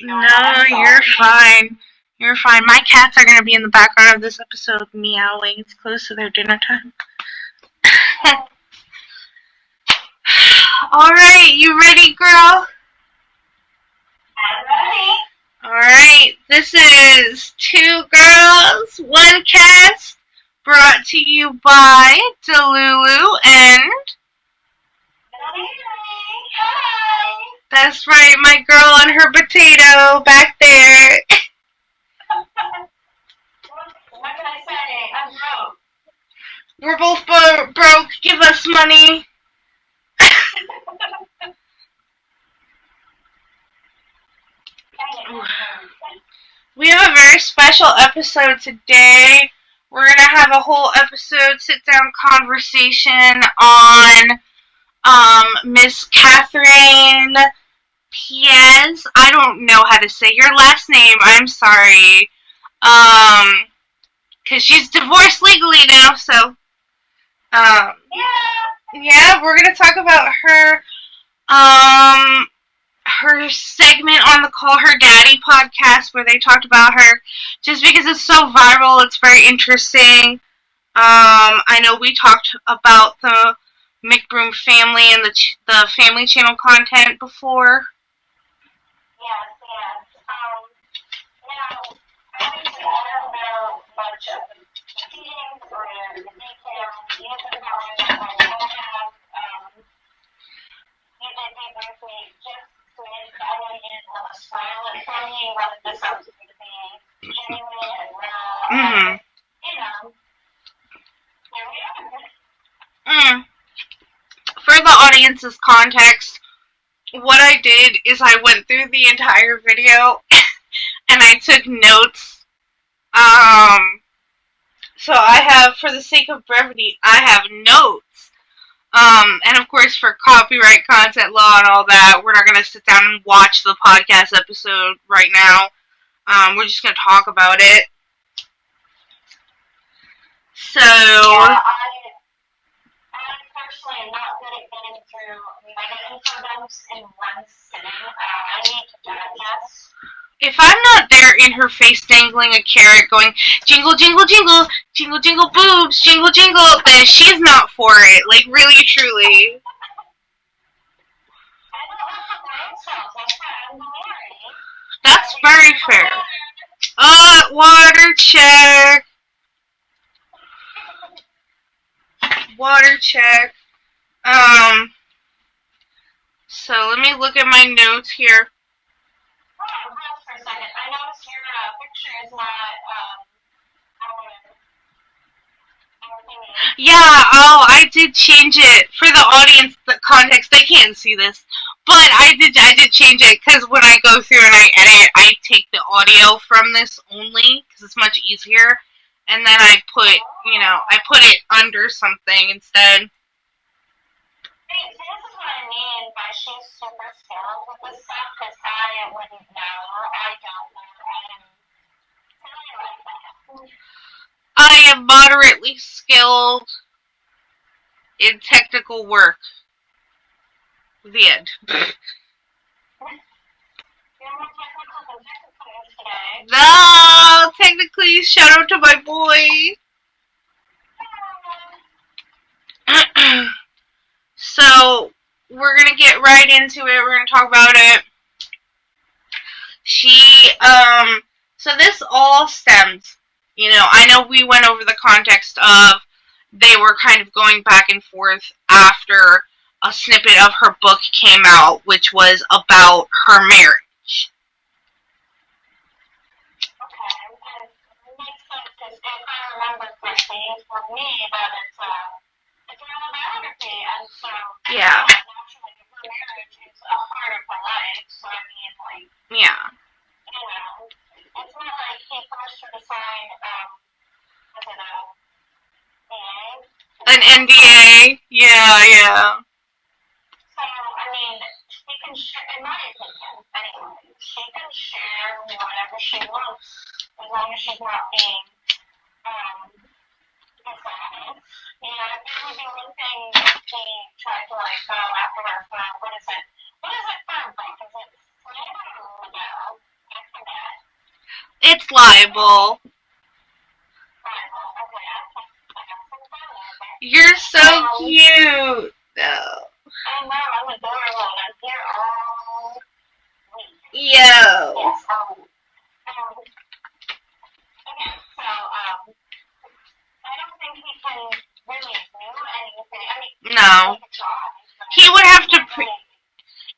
No, you're fine. You're fine. My cats are going to be in the background of this episode meowing. It's close to their dinner time. Alright, you ready, girl? I'm ready. Alright, this is Two Girls, One Cast, brought to you by Delulu and... Hi. That's right, my girl and her potato back there. What can I say? I'm broke. We're both broke. Give us money. We have a very special episode today. We're going to have a whole episode sit-down conversation on Miss Catherine Piaz. I don't know how to say your last name. I'm sorry. Because she's divorced legally now, so... Yeah, we're going to talk about her... her segment on the Call Her Daddy podcast where they talked about her just because it's so viral. It's very interesting. I know we talked about the Mcbroom family and the Family Channel content before. Yes. Obviously, I don't know much of the proceedings or the details. The answer to that I have, you did debrief me just I want to use a style it from you, whether this is going to be genuine and real. Mm-hmm. Here we are. For the audience's context, what I did is I went through the entire video and I took notes. So I have, for the sake of brevity, I have notes. And of course, for copyright content law and all that, we're not going to sit down and watch the podcast episode right now. We're just going to talk about it. So... Yeah, I personally am not good at getting through mega info dumps in one sitting. I need to digest. If I'm not there in her face dangling a carrot going, jingle, jingle, jingle, jingle, jingle, boobs, jingle, jingle, then she's not for it. Like, really, truly. That's very fair. Water check. Water check. So let me look at my notes here. For a second. I noticed your picture is not Yeah, I did change it. For the audience, the context, they can't see this. But I did change it because when I go through and I edit, I take the audio from this only because it's much easier. And then I put, I put it under something instead. See, this is what I mean by she's super skilled with this stuff because I wouldn't know. I don't know. I am moderately skilled in technical work. The end. No, technically, shout out to my boy. So, we're going to get right into it. We're going to talk about it. So this all stems, I know we went over the context of they were kind of going back and forth after a snippet of her book came out, which was about her marriage. Okay, it makes sense because if I remember correctly, for me, that it's an autobiography, and so yeah. Naturally, her marriage is a part of her life. So I mean, like, yeah, it's not like he forced her to sign an NDA. Yeah. So I mean, she can share, in my opinion, anyway. She can share whatever she wants as long as she's not being dishonest. There would be one thing he tried to go after her for, what is it for a book? Is it slander or no? libel. You're so cute. No. I know, I'm adorable, and I'm here all week. Yo. Yes, all week. Okay, so, I don't think he can really do anything. I mean, No. he could try. He would have to,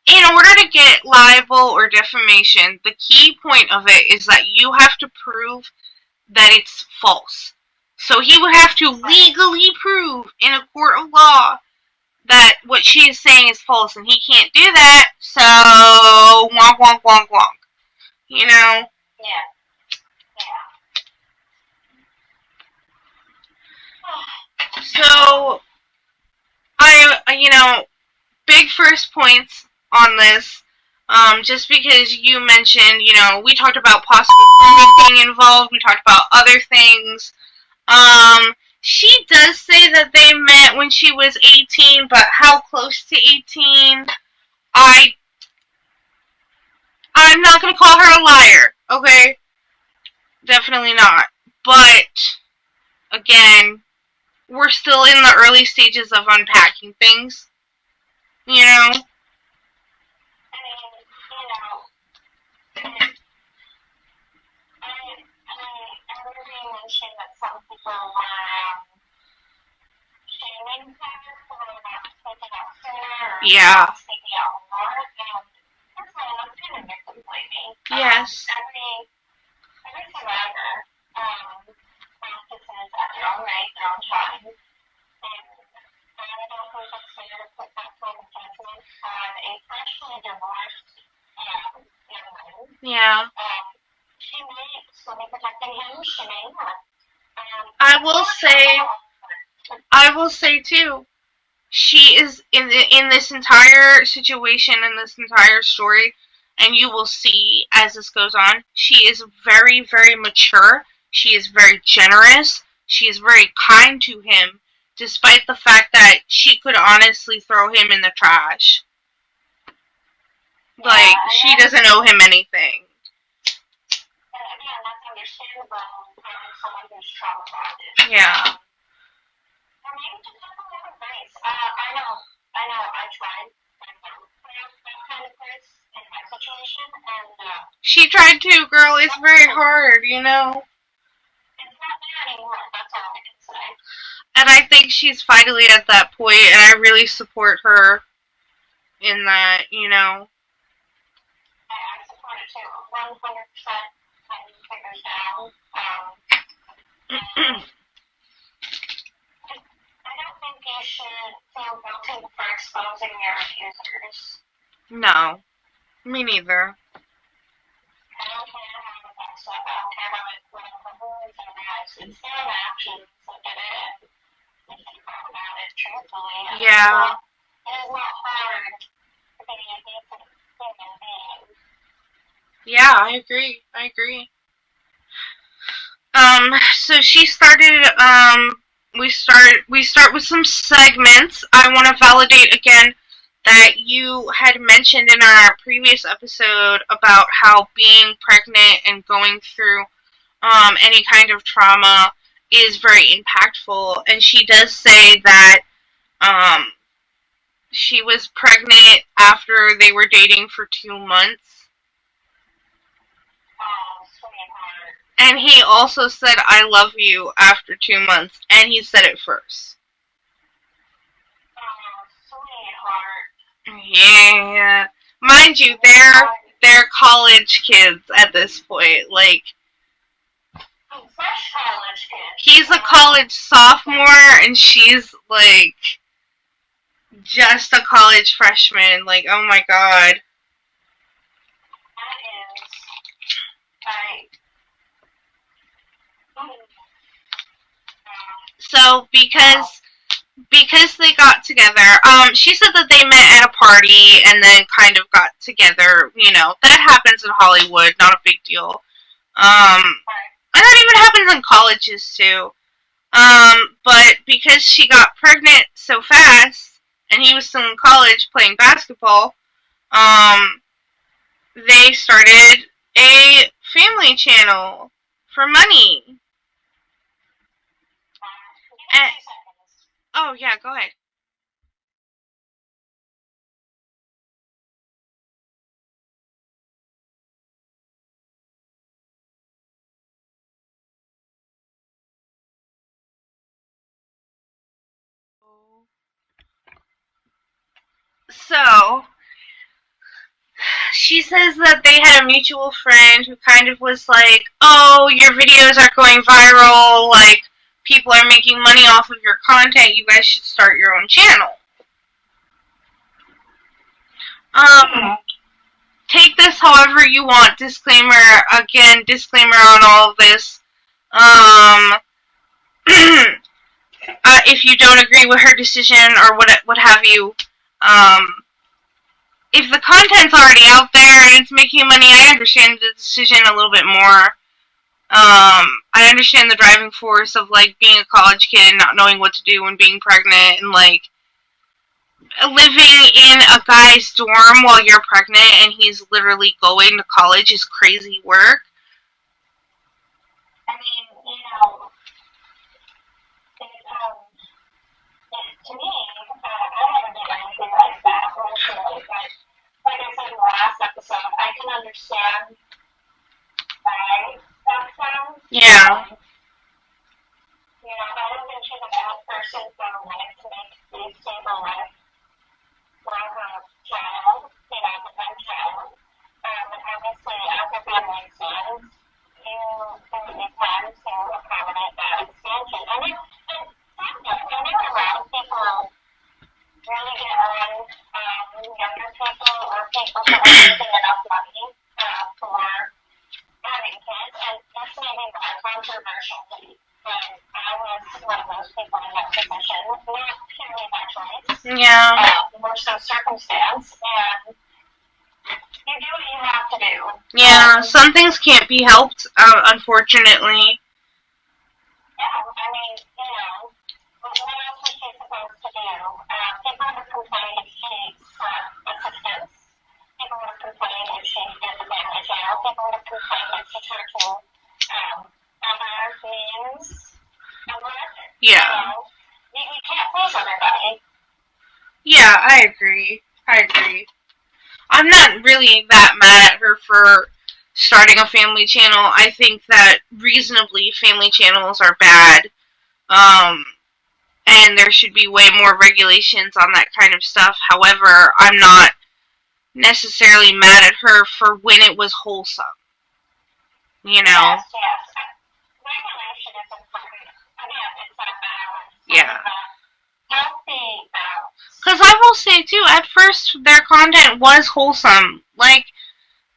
in order to get libel or defamation, the key point of it is that you have to prove that it's false. So he would have to legally prove in a court of law that what she is saying is false, and he can't do that, so wonk, wonk, wonk, wonk. You know? Yeah. So, big first points on this, just because you mentioned, we talked about possible grooming being involved, we talked about other things. She does say that they met when she was 18, but how close to 18? I'm not gonna call her a liar, okay? Definitely not. But, again, we're still in the early stages of unpacking things. You know? I really mentioned that some people were shaming her for not speaking out sooner or not speaking out more, and personally, I'm kind of victim-blaming. Yes. Every survivor practices at their own rate, their own time, and I don't think it's fair to put that kind of judgment on a freshly divorced young woman. Yeah. She may still be protecting him, she may not. I will say too, she is in this entire situation, in this entire story, and you will see as this goes on, she is very, very mature. She is very generous. She is very kind to him, despite the fact that she could honestly throw him in the trash. Like, she doesn't owe him anything. And again, that's understandable from someone who's trauma bonded. Yeah. Or maybe just have a little grace. I know, I tried that kind of grace in my situation, and she tried to, girl. It's very hard, you know? It's not there anymore, that's all I can say. And I think she's finally at that point, and I really support her in that, you know? I support it too, 100%. Letting figures down. I don't think you should feel guilty for exposing your accusers. No. Me neither. I don't care how it backs up. I don't care how it moves and reacts. It's their actions that did it, and we can talk about it truthfully. Yeah. It is not hard to be a decent human being. Yeah, I agree. So she started, we start with some segments. I want to validate again that you had mentioned in our previous episode about how being pregnant and going through any kind of trauma is very impactful. And she does say that she was pregnant after they were dating for 2 months. Oh, sweetheart. And he also said, I love you after 2 months. And he said it first. Oh, sweetheart. Yeah. Mind you, they're college kids at this point. Like, fresh college kid. He's a college sophomore and she's like just a college freshman. Like, oh my god. That is right. So because they got together, she said that they met at a party and then kind of got together. You know, that happens in Hollywood, not a big deal. And that even happens in colleges too. But because she got pregnant so fast and he was still in college playing basketball, they started a family channel. for money. And, oh, yeah, go ahead. So, she says that they had a mutual friend who kind of was like, oh, your videos are going viral, like, people are making money off of your content, you guys should start your own channel. Take this however you want. Disclaimer, again, disclaimer on all of this. If you don't agree with her decision or what have you, if the content's already out there and it's making money, I understand the decision a little bit more. I understand the driving force of, like, being a college kid and not knowing what to do when being pregnant, and, like, living in a guy's dorm while you're pregnant and he's literally going to college is crazy work. I mean, you know, to me, I haven't done anything like that, personally, but like I said in the last episode, I can understand why that sounds. Yeah. You know, I don't think she's a bad person for wanting to make a stable life for her child, you know, the one child. And obviously, as a family expands, you need time to accommodate that expansion. And when you're around people really get on younger people or people who are making enough money for having kids, and this may be controversial, but I was one of those people in that position, not purely by choice. Yeah. More so circumstance, and you do what you have to do. Yeah, some things can't be helped, unfortunately. Yeah, I mean, you know, what else was she supposed to do? People would complain if she sought assistance. People would complain if she did the family channel. People would complain if she turned to other means of work. Yeah. You can't please everybody. Yeah, I agree. I'm not really that mad at her for starting a family channel. I think that reasonably family channels are bad. And there should be way more regulations on that kind of stuff. However, I'm not necessarily mad at her for when it was wholesome. You know? Yes. Regulation is important. Again, it's that balance. Yeah. Healthy balance. Because I will say, too, at first, their content was wholesome. Like,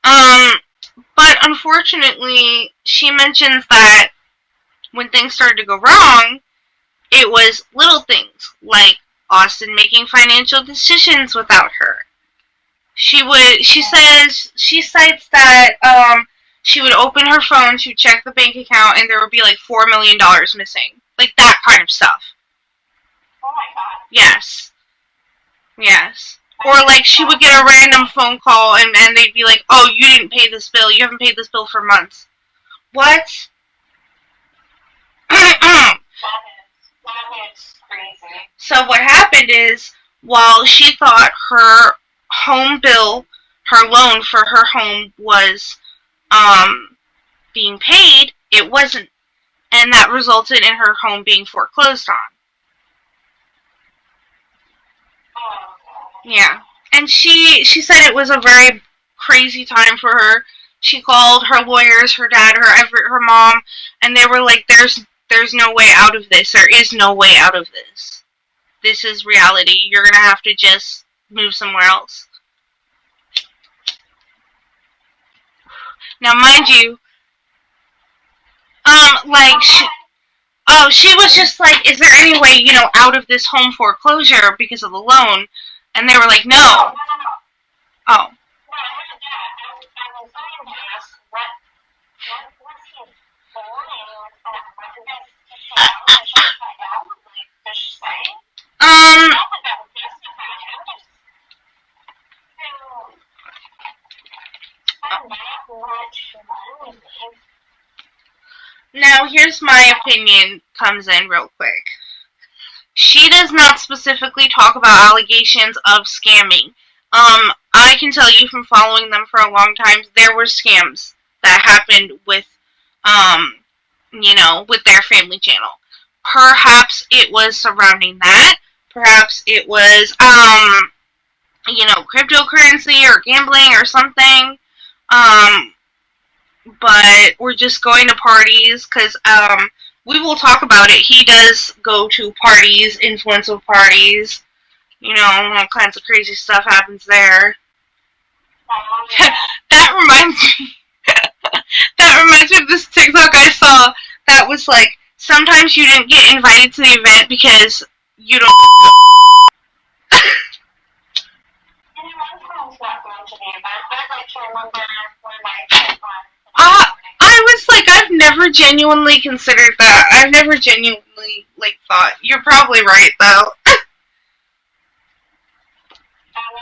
but unfortunately, she mentions that when things started to go wrong, it was little things, like Austin making financial decisions without her. She cites that, she would open her phone, she would check the bank account, and there would be like $4 million missing. Like, that kind of stuff. Oh my god. Yes. Or, like, she would get a random phone call, and they'd be like, oh, you didn't pay this bill. You haven't paid this bill for months. What? That is crazy. So what happened is, while she thought her home bill, her loan for her home was being paid, it wasn't. And that resulted in her home being foreclosed on. Yeah. And she said it was a very crazy time for her. She called her lawyers, her dad, her mom, and they were like, there's no way out of this. There is no way out of this. This is reality. You're going to have to just move somewhere else. Now, mind you, she was just like, is there any way, out of this home foreclosure because of the loan? And they were like, no. Oh. Oh. No, I heard that. I was going to ask, what was he doing with that? What did she find out? Like, did she say? Not that that would justify it. I'm just not much money. Now, here's my opinion comes in real quick. She does not specifically talk about allegations of scamming. I can tell you from following them for a long time, there were scams that happened with, with their family channel. Perhaps it was surrounding that. Perhaps it was, cryptocurrency or gambling or something. Um, but we're just going to parties because we will talk about it. He does go to parties, influential parties. All kinds of crazy stuff happens there. that reminds me. That reminds me of this TikTok I saw that was like, sometimes you didn't get invited to the event because you don't. I was like, I've never genuinely considered that. I've never genuinely thought. You're probably right though. I don't know.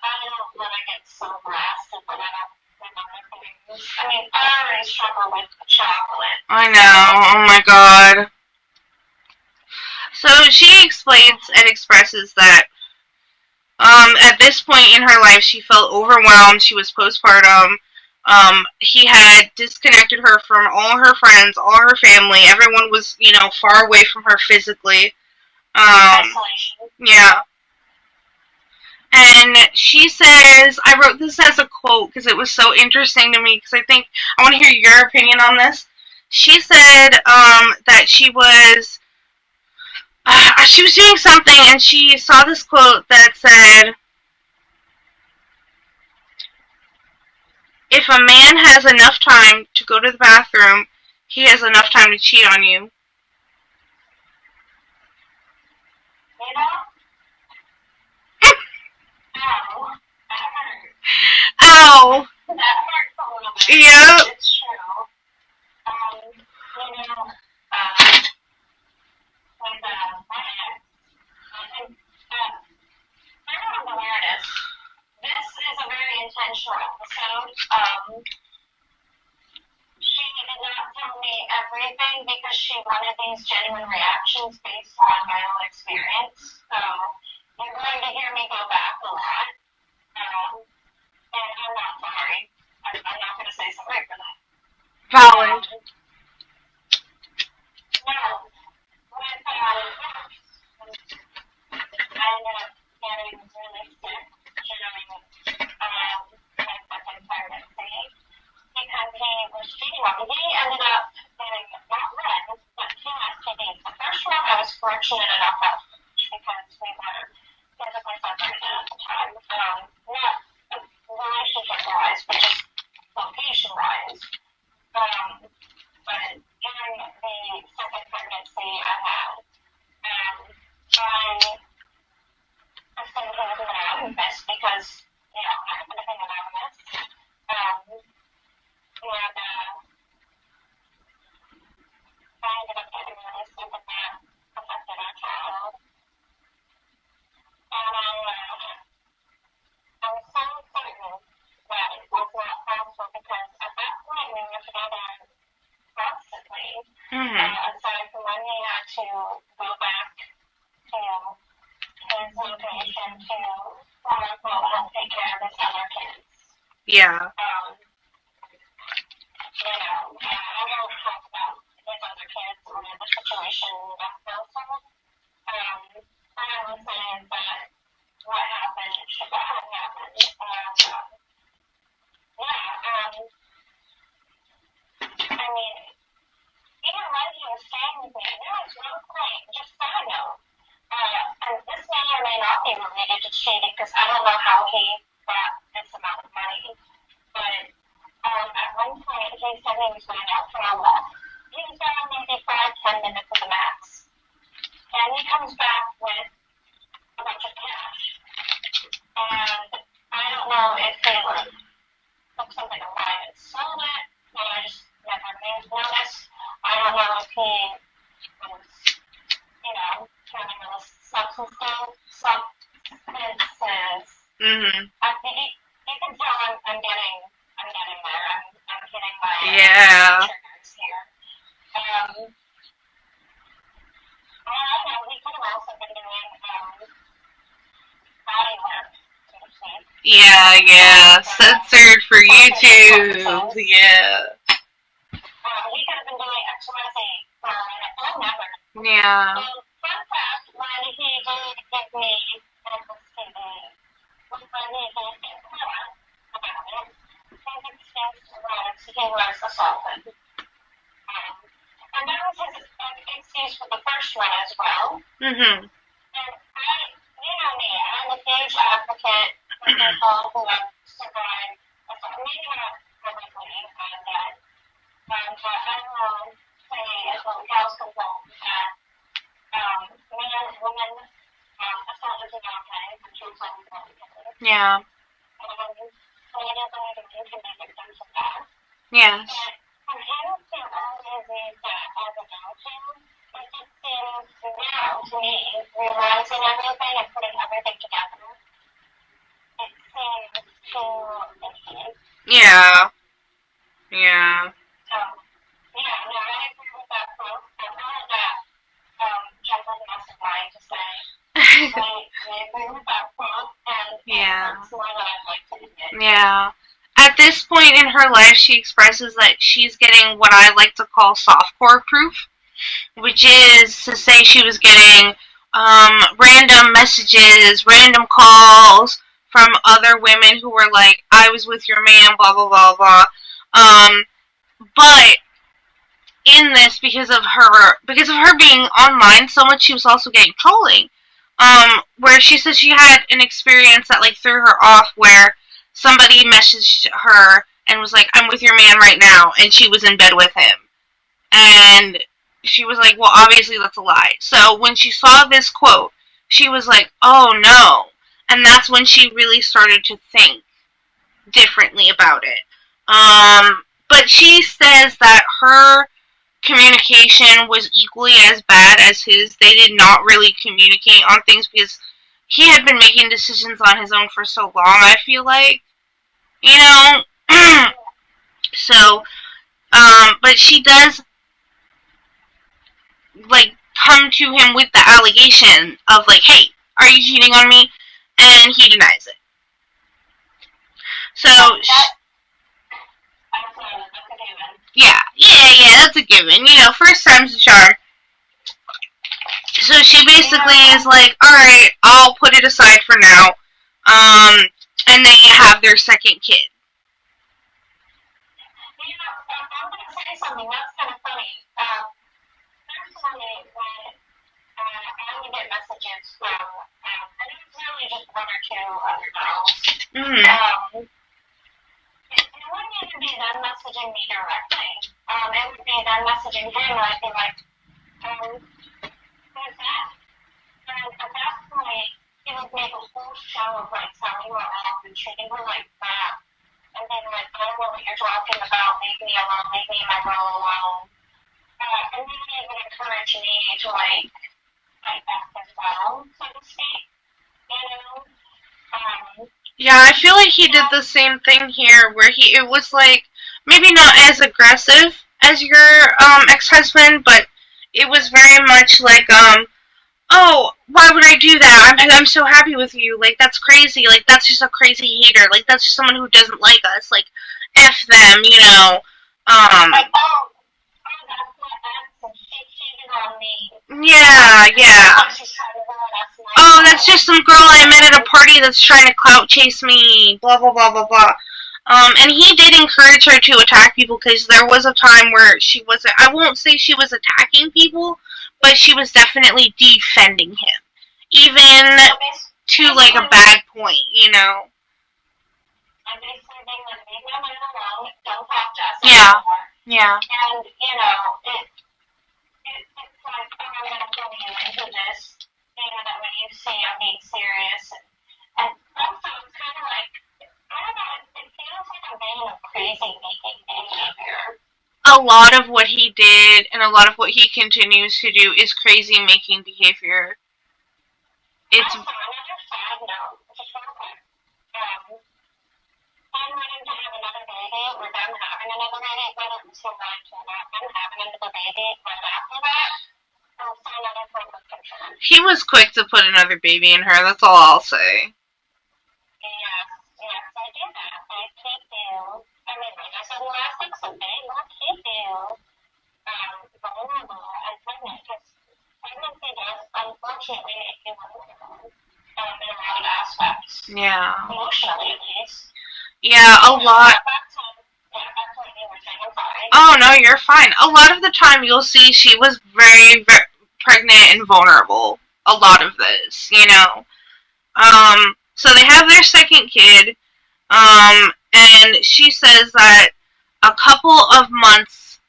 I don't want to get so blasted, but I don't remember things. I already struggle with chocolate. I know. Oh my god. So she explains and expresses that at this point in her life she felt overwhelmed. She was postpartum. He had disconnected her from all her friends, all her family. Everyone was, far away from her physically. Yeah. And she says, I wrote this as a quote because it was so interesting to me because I want to hear your opinion on this. She said that she was doing something and she saw this quote that said, if a man has enough time to go to the bathroom, he has enough time to cheat on you. Ow. That hurts a little bit. Yep. It's true. With my ex, I don't have awareness. This is a very intentional episode. She did not tell me everything because she wanted these genuine reactions based on my own experience. So you're going to hear me go back a lot. And I'm not sorry. I'm not going to say sorry for that. Valid. Now, with I ended up getting really sick during my second pregnancy because he was cheating on me. He ended up getting not red, but two STDs. The first one I was fortunate enough to because we were physically separated at the time. Not relationship-wise, but just location-wise. But during the second pregnancy I had, I said he was anonymous because, I happen to be anonymous. I ended up getting really sick and that affected our child. And I was so certain that it was not possible because at that point we were together constantly. Aside from when he had to go back to his location to quote unquote help take care of his other kids. Yeah. I won't talk about his other kids or the situation that household. All I will say is that what happened should not have happened. Even when he was staying with me, there was one point, just side note, and this may or may not be related to cheating because I don't know how he got this amount of money, but at one point he said he was going out for a walk. He was gone maybe 5-10 minutes at the max, and he comes back with a bunch of cash, and I don't know if he took something away and sold it, but I just never noticed. I don't know if he was, having a substances. I think you can tell I'm getting there. I'm hitting my triggers here. Yeah. Censored for YouTube. Yeah. He could have been doing X, Y, Z. I'll never. Yeah. Fun fact, when he did give me this TV, when he did get caught about it, his excuse was he was assaulted. And that was his excuse for the first one as well. Mm-hmm. And you know me, I'm a huge advocate for people who have survived assault. Maybe not publicly, that. And I will say, as well as house control, that men and women assault is not okay, and suicide is not okay. Yeah. Canadians can be victims of that. Yes. But for him to always use that as a go-to, it just seems now to me, realizing everything and putting everything together, it seems too insane. Yeah. Yeah. So, yeah, no, I agree with that quote. I wanted that Jeffrey must have lied to say. I agree with that quote, and that's more than I'd like to admit. Yeah. At this point in her life, she expresses that she's getting what I like to call softcore proof, which is to say she was getting random messages, random calls from other women who were like, I was with your man, blah, blah, blah, blah. But in this, because of her being online so much, she was also getting trolling. Where she said she had an experience that like threw her off, where somebody messaged her and was like, I'm with your man right now, and she was in bed with him. And she was like, well, obviously that's a lie. So when she saw this quote, she was like, oh no. And that's when she really started to think differently about it. But she says that her communication was equally as bad as his. They did not really communicate on things because he had been making decisions on his own for so long, I feel like. You know? So, but she does, like, come to him with the allegation of, like, hey, are you cheating on me? And he denies it. So, yeah, that's a given. You know, first time's a charm. So she basically is like, alright, I'll put it aside for now. And they have their second kid. You know, I'm going to say something that's kind of funny. Personally, when I would get messages from, and it was really just one or two other girls, it wouldn't even be them messaging me directly. It would be them messaging him, and I'd be like, who's that? And at that point, he would make a whole show of like telling her off and treating her like crap. And then like, I don't know what you're talking about, leave me alone, leave me in my room alone. And then they would encourage me to like fight back as well, so to speak. You know? Yeah, I feel like he did the same thing here, where it was like, maybe not as aggressive as your ex-husband, but it was very much like, oh, why would I do that? I'm so happy with you. Like, that's crazy. Like, that's just a crazy hater. Like, that's just someone who doesn't like us. Like, F them, you know. Like, oh, that's my ex, and she cheated on me. Yeah. Oh, that's just some girl I met at a party that's trying to clout chase me. Blah, blah, blah, blah, blah. And he did encourage her to attack people, because there was a time where she wasn't, I won't say she was attacking people, but she was definitely defending him. Even to, like, a bad point, you know? I'm basically being like, leave my man alone, don't talk to us anymore. Yeah. And, you know, it's like, oh, I'm going to pull you into this, you know, that when you see I'm being serious. And also, it's kind of like, I don't know, it feels like I'm being a crazy making behavior. A lot of what he did and a lot of what he continues to do is crazy making behavior. It's also, another side note, just real quick. I'm wanting to have another baby, or them having another baby, whether it's too much or not, them having another baby, right after that, I'll sign another form of consent. He was quick to put another baby in her, that's all I'll say. Yeah. Yeah. Emotionally, at least. Yeah, a lot. Back to what you were saying, I'm sorry. Oh, no, you're fine. A lot of the time you'll see she was very, very pregnant and vulnerable. A lot of this, you know. So they have their second kid, and she says that a couple of months,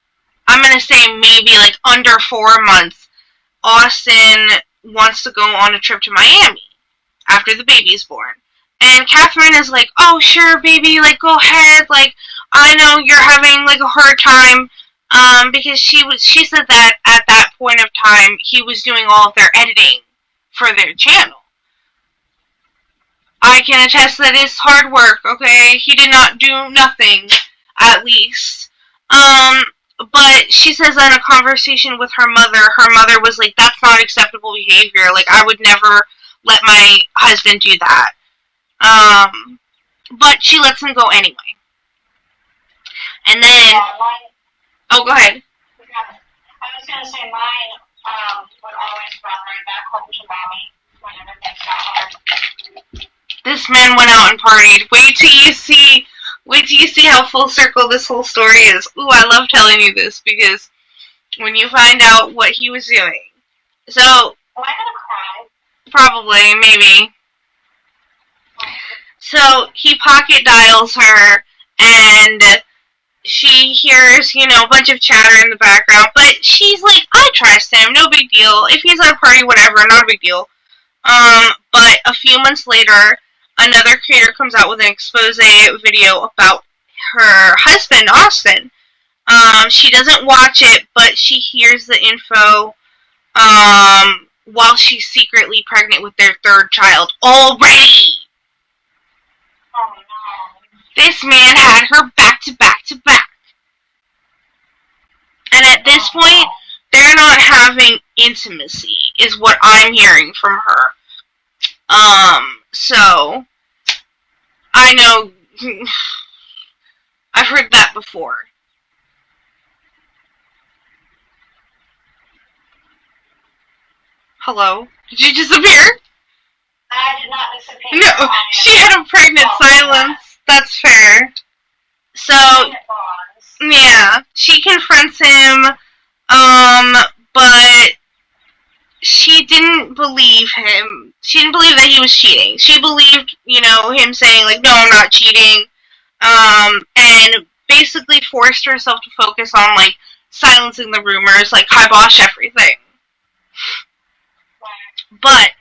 I'm going to say maybe like under 4 months, Austin wants to go on a trip to Miami after the baby's born. And Catherine is like, oh, sure, baby, like, go ahead, like, I know you're having, like, a hard time, because she said that at that point of time, he was doing all of their editing for their channel. I can attest that it's hard work, okay? He did not do nothing, at least. But she says that in a conversation with her mother was like, that's not acceptable behavior. Like, I would never let my husband do that. But she lets him go anyway. And then... Oh, go ahead. I was going to say mine would always run right back home to mommy whenever things got hard. This man went out and partied. Wait till you see how full circle this whole story is. Ooh, I love telling you this because when you find out what he was doing. So... Am I going to cry? Probably, maybe. So he pocket dials her, and she hears, a bunch of chatter in the background, but she's like, I trust him, no big deal. If he's at a party, whatever, not a big deal. But a few months later, another creator comes out with an expose video about her husband, Austin. She doesn't watch it, but she hears the info, while she's secretly pregnant with their third child already. Oh, no. This man had her back to back to back. And at this point, they're not having intimacy, is what I'm hearing from her. So, I know, I've heard that before. Hello? Did you disappear? I did not disappear. No, she had a pregnant silence. That's fair. So, yeah, she confronts him, but she didn't believe him. She didn't believe that he was cheating. She believed, him saying, like, no, I'm not cheating, and basically forced herself to focus on, like, silencing the rumors, like, kibosh everything. But,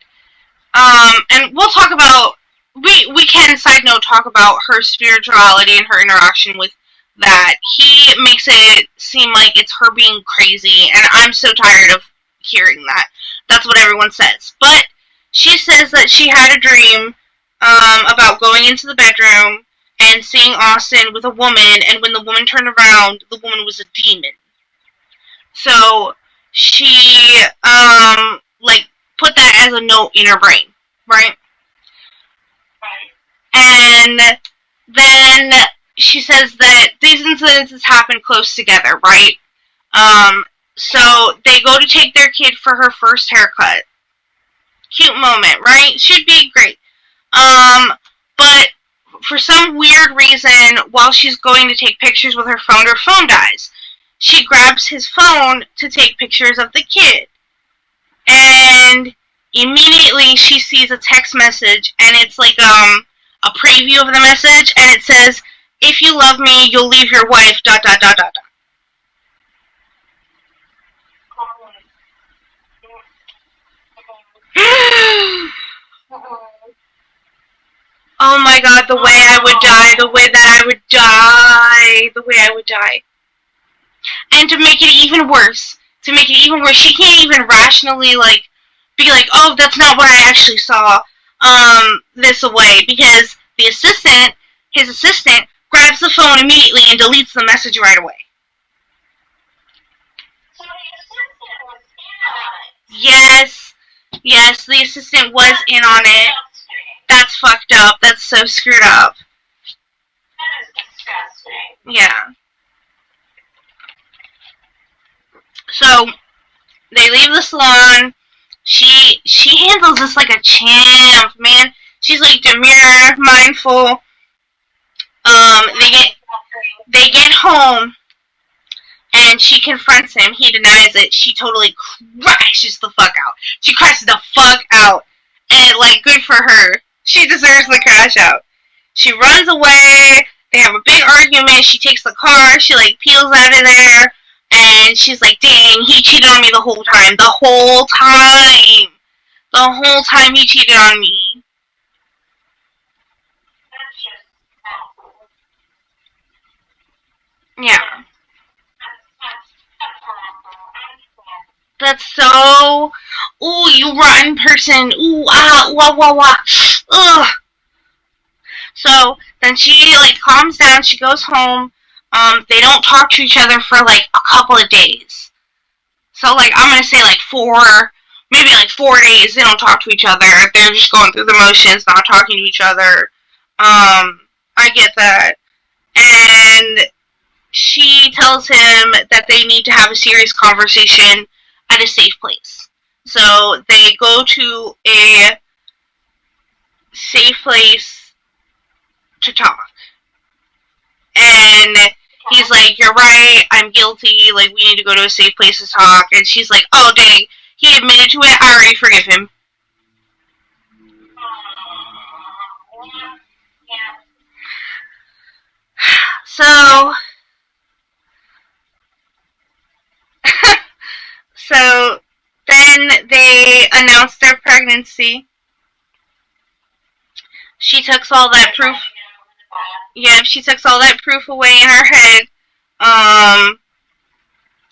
and we'll talk about, we can, side note, talk about her spirituality and her interaction with that. He makes it seem like it's her being crazy, and I'm so tired of hearing that. That's what everyone says. But she says that she had a dream about going into the bedroom and seeing Austin with a woman, and when the woman turned around, the woman was a demon. So she, put that as a note in her brain, right? And then she says that these incidences happen close together, right? So they go to take their kid for her first haircut. Cute moment, right? Should be great. But for some weird reason, while she's going to take pictures with her phone dies. She grabs his phone to take pictures of the kid. And immediately she sees a text message, and it's like a preview of the message, and it says, if you love me, you'll leave your wife, ... Oh my god, the way I would die, the way I would die. And to make it even worse, she can't even rationally, be like, oh, that's not what I actually saw, this away, because his assistant, grabs the phone immediately and deletes the message right away. So the assistant was in on it. Yes, the assistant was in on it. That's fucked up. That's so screwed up. That is disgusting. Yeah. So, they leave the salon. She handles this like a champ, man. She's like demure, mindful. They get home and she confronts him. He denies it. She totally crashes the fuck out. She crashes the fuck out. And, like, good for her. She deserves the crash out. She runs away. They have a big argument. She takes the car. She, like, peels out of there. And she's like, dang, he cheated on me the whole time. The whole time. The whole time he cheated on me. That's just awful. Yeah. That's awful. That's so. Ooh, you rotten person. Ooh, ah, wah, wah, wah. Ugh. So then she like calms down. She goes home. They don't talk to each other for like a couple of days. So like I'm gonna say like maybe like 4 days. They don't talk to each other. They're just going through the motions, not talking to each other. I get that. And she tells him that they need to have a serious conversation at a safe place. So they go to a safe place to talk. And he's like, you're right, I'm guilty, like, we need to go to a safe place to talk. And she's like, oh, dang, he admitted to it, I already forgive him. So, so then they announced their pregnancy. She took all that proof. Yeah, she took all that proof away in her head.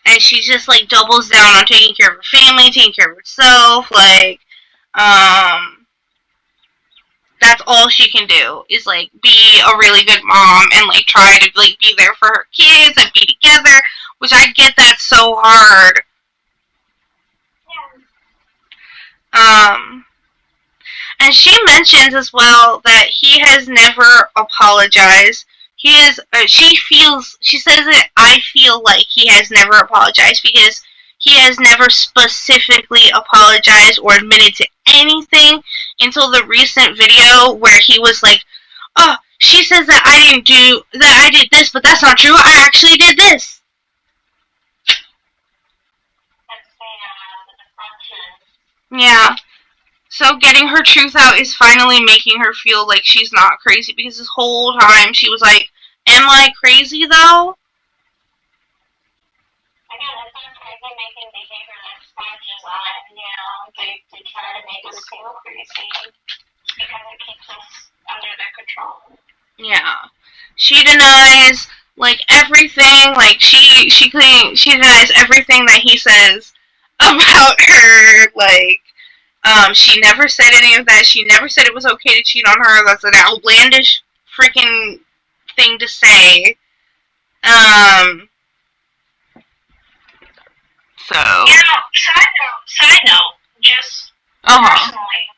And she just like doubles down on taking care of her family, taking care of herself. Like, that's all she can do is like be a really good mom and like try to like be there for her kids and be together. Which I get that so hard. And she mentions as well that he has never apologized. She says that I feel like he has never apologized because he has never specifically apologized or admitted to anything until the recent video where he was like, oh, she says that I did this, but that's not true. I actually did this. Yeah. So getting her truth out is finally making her feel like she's not crazy because this whole time she was like, am I crazy though? Again, it's not crazy making behavior that sponges on, they try to make us feel crazy because it keeps us under their control. Yeah. She denies like everything, like she denies everything that he says about her, like she never said any of that. She never said it was okay to cheat on her. That's an outlandish freaking thing to say. So. Side note, just personally,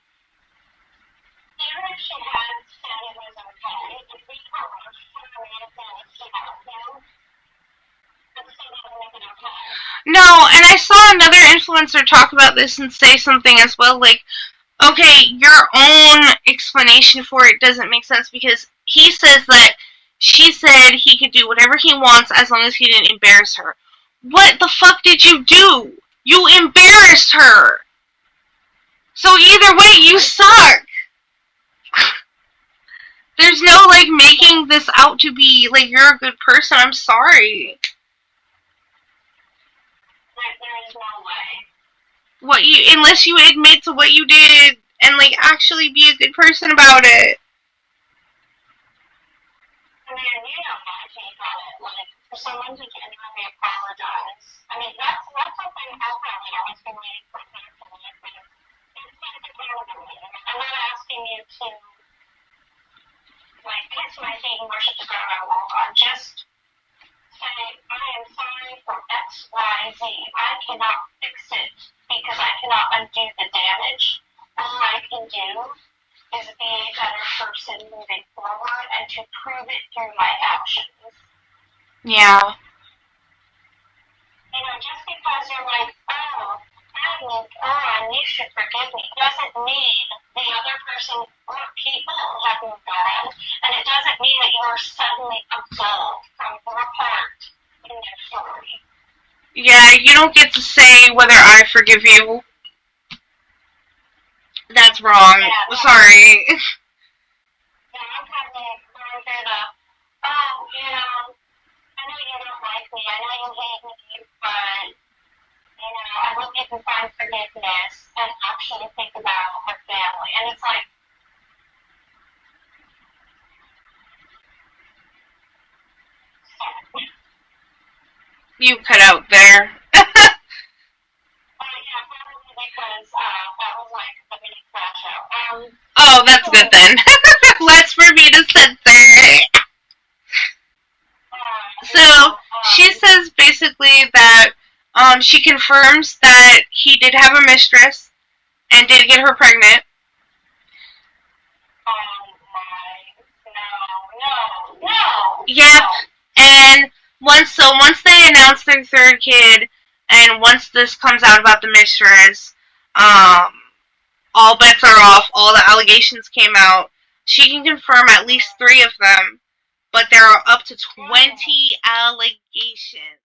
even if she had said it was okay, if we told her she had him, that still doesn't make it okay. No, and I saw another influencer talk about this and say something as well, like, okay, your own explanation for it doesn't make sense because he says that she said he could do whatever he wants as long as he didn't embarrass her. What the fuck did you do? You embarrassed her. So either way, you suck. There's no, like, making this out to be, like, you're a good person. I'm sorry. There is no way. Unless you admit to what you did and, like, actually be a good person about it. I mean, my take on it. Like, for someone to genuinely apologize, I mean, that's something else that has been really important to me. It's like accountability. I'm not asking you to, like, kiss my feet and worship the ground I walk on. Just say, I am sorry for X, Y, Z. I cannot fix it because I cannot undo the damage. All I can do is be a better person moving forward and to prove it through my actions. Yeah. Just because you're like, oh, you should forgive me, doesn't mean the other person or people have moved on, and it doesn't mean that you're suddenly absolved from your part in their story. Yeah, you don't get to say whether I forgive you. That's wrong. Yeah, Sorry. I'm kind of going through the, oh, I know you don't like me, I know you hate me, but, I hope you can find forgiveness and actually think about our family. And it's like, You cut out there. yeah, probably because that was like a mini crash out. Oh, that's good then. Less for me to censor it. So she says basically that she confirms that he did have a mistress and did get her pregnant. Yep. And once they announce their third kid, and once this comes out about the mistress, all bets are off. All the allegations came out. She can confirm at least 3 of them, but there are up to 20 allegations.